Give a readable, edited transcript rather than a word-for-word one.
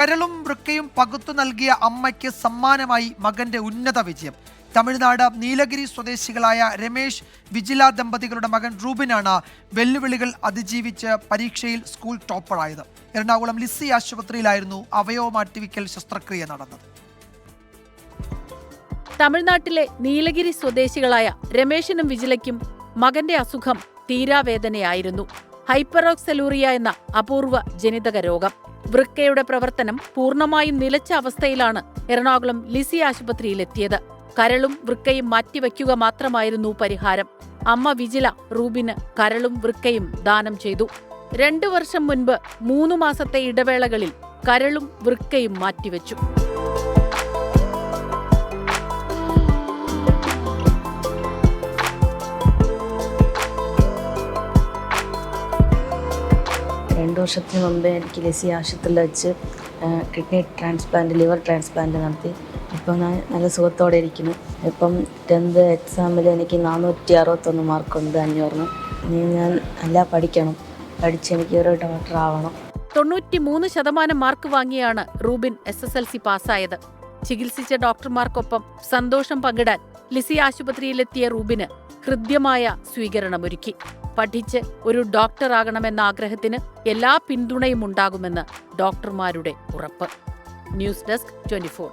കരളും വൃക്കയും പകുത്തു നൽകിയ അമ്മയ്ക്ക് സമ്മാനമായി മകന്റെ ഉന്നത വിജയം. തമിഴ്നാട് നീലഗിരി സ്വദേശികളായ രമേശ് വിജില ദമ്പതികളുടെ മകൻ റൂബിനാണ് വെല്ലുവിളികൾ അതിജീവിച്ച് പരീക്ഷയിൽ സ്കൂൾ ടോപ്പറായത്. എറണാകുളം ലിസി ആശുപത്രിയിലായിരുന്നു അവയവ മാറ്റിവെക്കൽ ശസ്ത്രക്രിയ നടന്നത്. തമിഴ്നാട്ടിലെ നീലഗിരി സ്വദേശികളായ രമേശിനും വിജിലയ്ക്കും മകന്റെ അസുഖം തീരാവേദനയായിരുന്നു. ഹൈപ്പറോക്സലൂറിയ എന്ന അപൂർവ ജനിതക രോഗം. വൃക്കയുടെ പ്രവർത്തനം പൂർണ്ണമായും നിലച്ച അവസ്ഥയിലാണ് എറണാകുളം ലിസി ആശുപത്രിയിലെത്തിയത്. കരളും വൃക്കയും മാറ്റിവെക്കുക മാത്രമായിരുന്നു പരിഹാരം. അമ്മ വിജില റൂബിന് കരളും വൃക്കയും ദാനം ചെയ്തു. 2 വർഷം മുൻപ് 3 മാസത്തെ ഇടവേളകളിൽ കരളും വൃക്കയും മാറ്റിവെച്ചു. വർഷത്തിന് മുമ്പേ എനിക്ക് ലിസി ആശുപത്രിയിൽ വെച്ച് കിഡ്നി ട്രാൻസ്പ്ലാന്റ്, ലിവർ ട്രാൻസ്പ്ലാന്റ് നടത്തി. ഇപ്പം ഞാൻ നല്ല സുഖത്തോടെ ഇരിക്കുന്നു. ഇപ്പം 10th എക്സാമിൽ എനിക്ക് 461 മാർക്കുണ്ട് 500. ഇനി ഞാൻ നല്ല പഠിച്ച് എനിക്ക് ഒരു ഡോക്ടർ ആവണം. 93% മാർക്ക് വാങ്ങിയാണ് റൂബിൻ SSLC പാസ്സായത്. ചികിത്സിച്ച ഡോക്ടർമാർക്കൊപ്പം സന്തോഷം പങ്കിടാൻ ലിസി ആശുപത്രിയിലെത്തിയ റൂബിന് ഹൃദ്യമായ സ്വീകരണമൊരുക്കി. പഠിച്ച് ഒരു ഡോക്ടറാകണമെന്ന ആഗ്രഹത്തിന് എല്ലാ പിന്തുണയും ഉണ്ടാകുമെന്ന് ഡോക്ടർമാരുടെ ഉറപ്പ്. News desk 24.